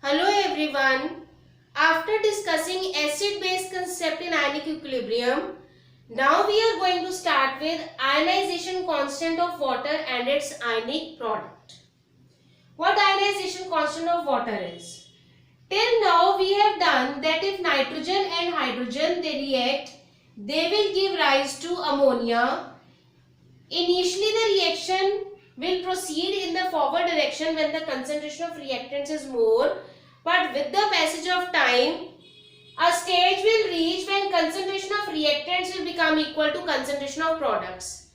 Hello everyone. After discussing acid-base concept in ionic equilibrium, now we are going to start with ionization constant of water and its ionic product. What ionization constant of water is? Till now we have done that if nitrogen and hydrogen they react, they will give rise to ammonia. Initially the reaction will proceed in the forward direction when the concentration of reactants is more, but with the passage of time a stage will reach when concentration of reactants will become equal to concentration of products.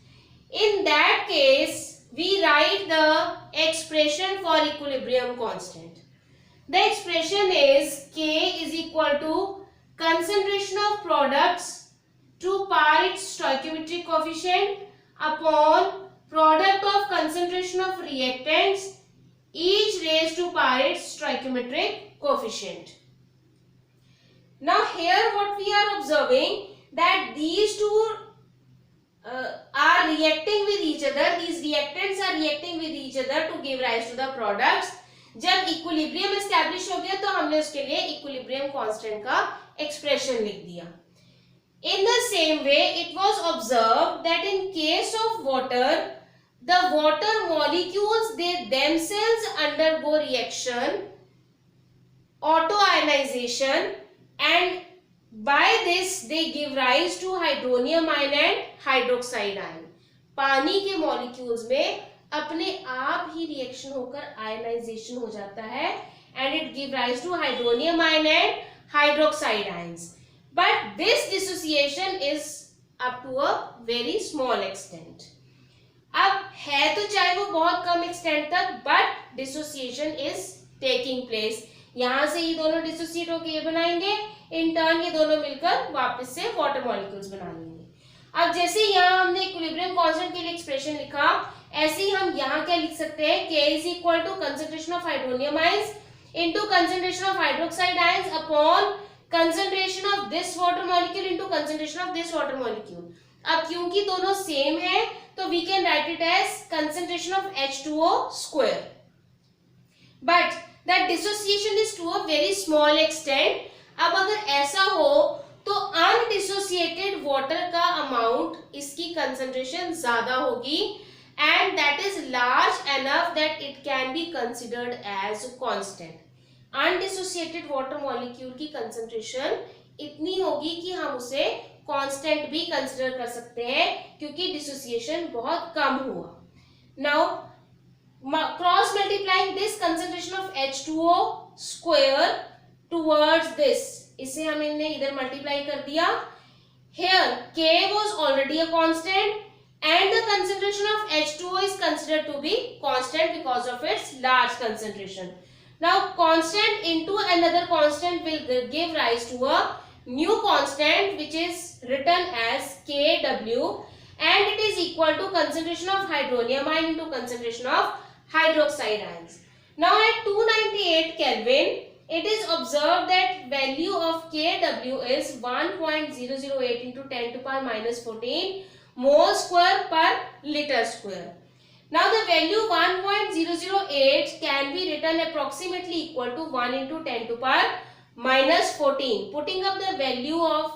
In that case we write the expression for equilibrium constant. The expression is K is equal to concentration of products to power its stoichiometric coefficient upon product of concentration of reactants each raised to power its stoichiometric coefficient. Now here what we are observing that these two are reacting with each other. These reactants are reacting with each other to give rise to the products. जब equilibrium establish हो गया तो हमने उसके लिए equilibrium constant का expression लिख दिया. In the same way, it was observed that in case of water, the water molecules they themselves undergo reaction, autoionization, and by this they give rise to hydronium ion and hydroxide ion. पानी के molecules में अपने आप ही reaction होकर ionization हो जाता है and it give rise to hydronium ion and hydroxide ions. But this dissociation is up to a very small extent. अब है तो चाहे वो बहुत कम एक्सटेंट तक, but dissociation is taking place. यहाँ से ये दोनों डिसोसिएट होकर ये बनाएंगे, इन टर्न ये दोनों मिलकर वापस से वाटर मॉलिक्यूल्स बना लेंगे. अब जैसे यहाँ हमने इक्विलिब्रियम कांस्टेंट के लिए एक्सप्रेशन लिखा, ऐसे ही हम यहाँ क्या लिख सकते हैं, K is equal to concentration of hydronium ions into concentration of hydroxide ions upon concentration of this water molecule into concentration of this water molecule. अब क्योंकि दोनों सेम है तो we can write it as concentration of H2O square. But that dissociation is to a very small extent. अब अगर ऐसा हो तो अनडिसोसिएटेड वाटर का अमाउंट इसकी कंसंट्रेशन ज्यादा होगी and that is large enough that it can be considered as constant. Undissociated water molecule की कंसंट्रेशन इतनी होगी कि हम उसे कांस्टेंट भी कंसिडर कर सकते हैं क्योंकि डिसोसिएशन बहुत कम हुआ. Now cross multiplying this concentration of H2O square towards this, इसे हमने इधर मल्टीप्लाई कर दिया. Here K was already a constant and the concentration of H2O is considered to be constant because of its large concentration. Now constant into another constant will give rise to a new constant which is written as Kw and it is equal to concentration of hydronium ion into concentration of hydroxide ions. Now at 298 Kelvin, it is observed that value of Kw is 1.008 into 10 to the power minus 14 mole square per liter square. Now the value 1.008 can be written approximately equal to 1 into 10 to the power minus 14. Putting up the value of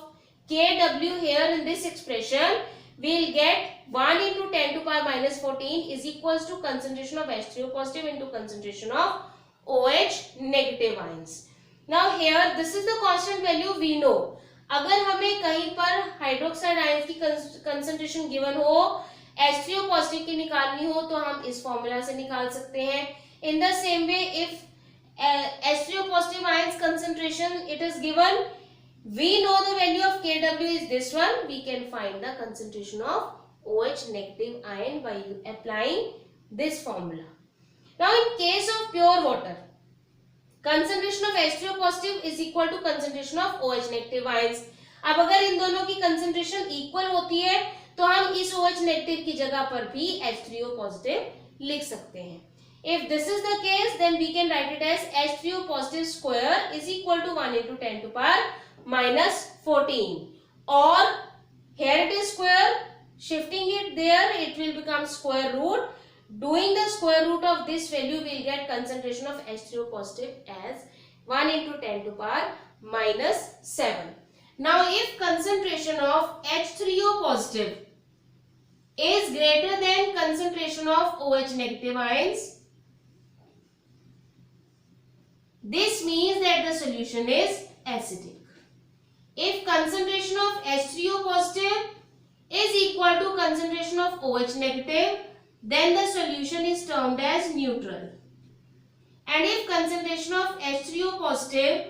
Kw here in this expression, we will get 1 into 10 to the power minus 14 is equals to concentration of H3O positive into concentration of OH negative ions. Now here this is the constant value we know. अगर हमें कहीं पर hydroxide ions की concentration given हो, H3O positive की निकालनी हो तो हम इस फॉर्मूला से निकाल सकते हैं. इन the same way if H3O positive ions concentration it is given, we know the value of Kw is this one, we can find the concentration of OH negative ion by applying this formula. Now in case of pure water, concentration of H3O positive is equal to concentration of OH negative ions. अब अगर इन दोनों की concentration equal होती है तो हम इस OH negative की जगह पर भी H3O positive लिख सकते हैं. If this is the case, then we can write it as H3O positive square is equal to 1 into 10 to the power minus 14. Or here it is square, shifting it there, it will become square root. Doing the square root of this value, we will get concentration of H3O positive as 1 into 10 to power minus 7. Now if concentration of H3O positive is greater than concentration of OH negative ions, this means that the solution is acidic. If concentration of H3O positive is equal to concentration of OH negative, then the solution is termed as neutral. And if concentration of H3O positive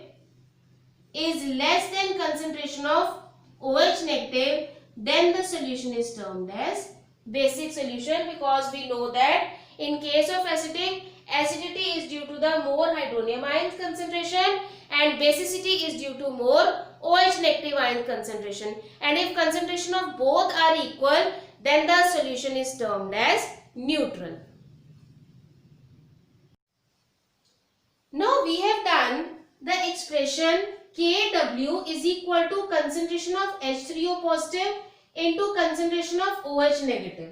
is less than concentration of OH negative, then the solution is termed as basic solution, because we know that in case of acidity is due to the more hydronium ion concentration and basicity is due to more OH negative ion concentration. And if concentration of both are equal, then the solution is termed as neutral. Now we have done the expression Kw is equal to concentration of H3O positive into concentration of OH negative.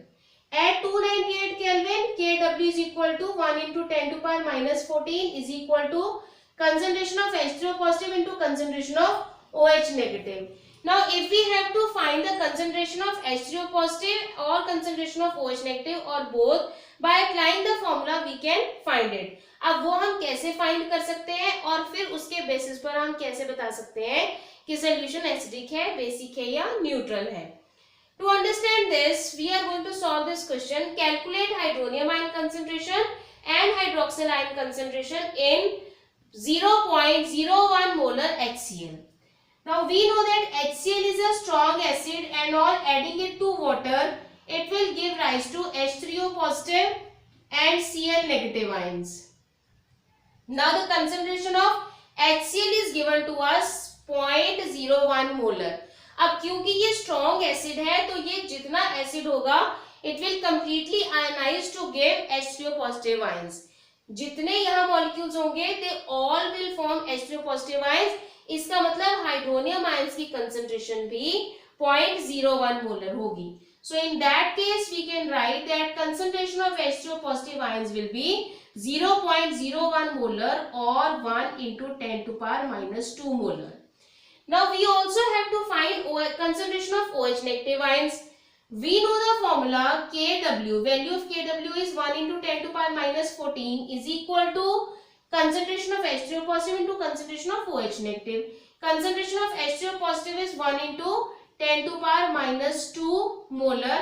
At 298 Kelvin, Kw is equal to 1 into 10 to power minus 14 is equal to concentration of H3O positive into concentration of OH negative. Now if we have to find the concentration of H3O positive or concentration of OH negative or both, by applying the formula we can find it. अब वो हम कैसे find कर सकते हैं और फिर उसके बेसिस पर हम कैसे बता सकते हैं कि सॉल्यूशन एसिडिक है, बेसिक है या न्यूट्रल है. To understand this, we are going to solve this question. Calculate hydronium ion concentration and hydroxyl ion concentration in 0.01 molar HCl. Now we know that HCl is a strong acid and on adding it to water, it will give rise to H3O positive and Cl negative ions. Now the concentration of HCl is given to us 0.01 molar. अब क्योंकि ये strong acid है तो ये जितना acid होगा it will completely ionize to give H3O positive ions. जितने यहाँ मॉलिक्यूल्स होंगे they all will form H3O positive ions. इसका मतलब हाइड्रोनियम आयंस की कंसंट्रेशन भी 0.01 मोलर होगी. So in that case we can write that concentration of H3O positive ions will be 0.01 molar or 1 into 10 to power minus 2 molar. Now we also have to find concentration of OH negative ions. We know the formula Kw. Value of Kw is 1 into 10 to power minus 14 is equal to concentration of H3O positive into concentration of OH negative. Concentration of H3O positive is 1 into 10 to power minus 2 molar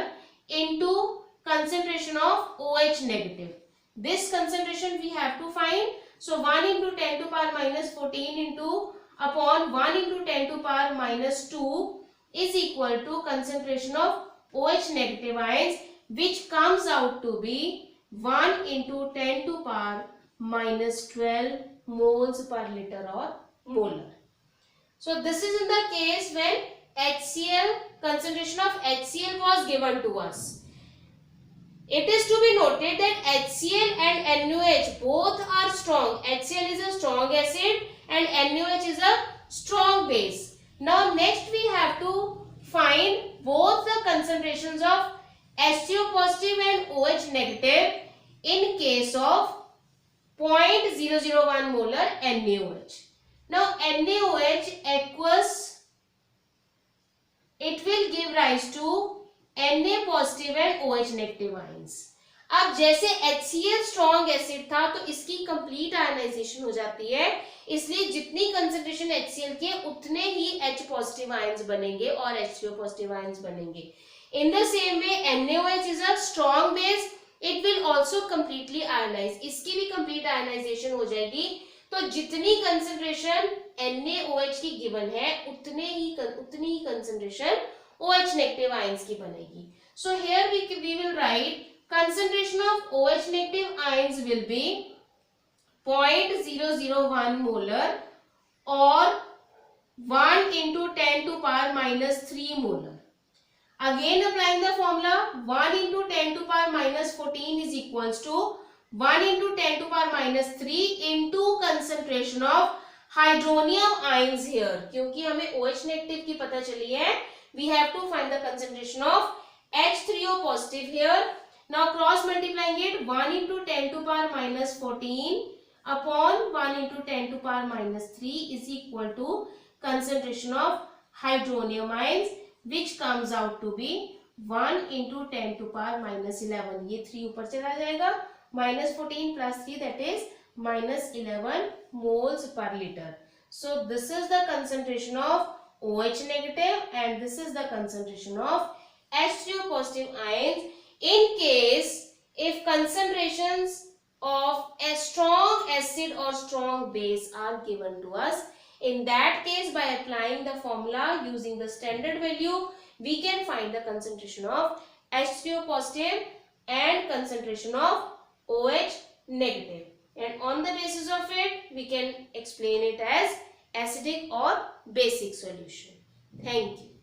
into concentration of OH negative. This concentration we have to find. So 1 into 10 to power minus 14 into upon 1 into 10 to power minus 2 is equal to concentration of OH negative ions, which comes out to be 1 into 10 to power minus 12 moles per liter or molar. So this is in the case when HCl, concentration of HCl was given to us. It is to be noted that HCl and NaOH both are strong. HCl is a strong acid and NaOH is a strong base. Now next we have to find both the concentrations of H3O positive and OH negative in case of 0.001 molar NaOH. Now NaOH aqueous, it will give rise to Na positive and OH negative ions. अब जैसे HCl strong acid था तो इसकी complete ionization हो जाती है, इसलिए जितनी कंसंट्रेशन HCl की है उतने ही H पॉजिटिव आयंस बनेंगे और H3O पॉजिटिव आयंस बनेंगे. In the same way NaOH is a strong base, it will also completely ionize. इसकी भी कंप्लीट आयनाइजेशन हो जाएगी. तो जितनी कंसंट्रेशन NaOH की गिवन है उतनी ही कंसंट्रेशन OH negative ions की बनेगी. So here we will write concentration of OH negative ions will be 0.001 molar or 1 into 10 to power minus 3 molar. Again applying the formula 1 into 10 to power minus 14 is equals to 1 into 10 to power minus 3 into concentration of hydronium ions here. क्योंकि हमें OH negative की पता चली है, we have to find the concentration of H3O positive here. Now cross multiplying it 1 into 10 to power minus 14 upon 1 into 10 to power minus 3 is equal to concentration of hydronium ions, which comes out to be 1 into 10 to power minus 11. ये 3 ऊपर चला जाएगा, minus 14 plus 3, that is minus 11 moles per liter. So this is the concentration of OH negative and this is the concentration of H3O positive ions in case if concentrations of a strong acid or strong base are given to us. In that case, by applying the formula using the standard value, we can find the concentration of H3O positive and concentration of OH negative. And on the basis of it, we can explain it as acidic or basic solution. Thank you.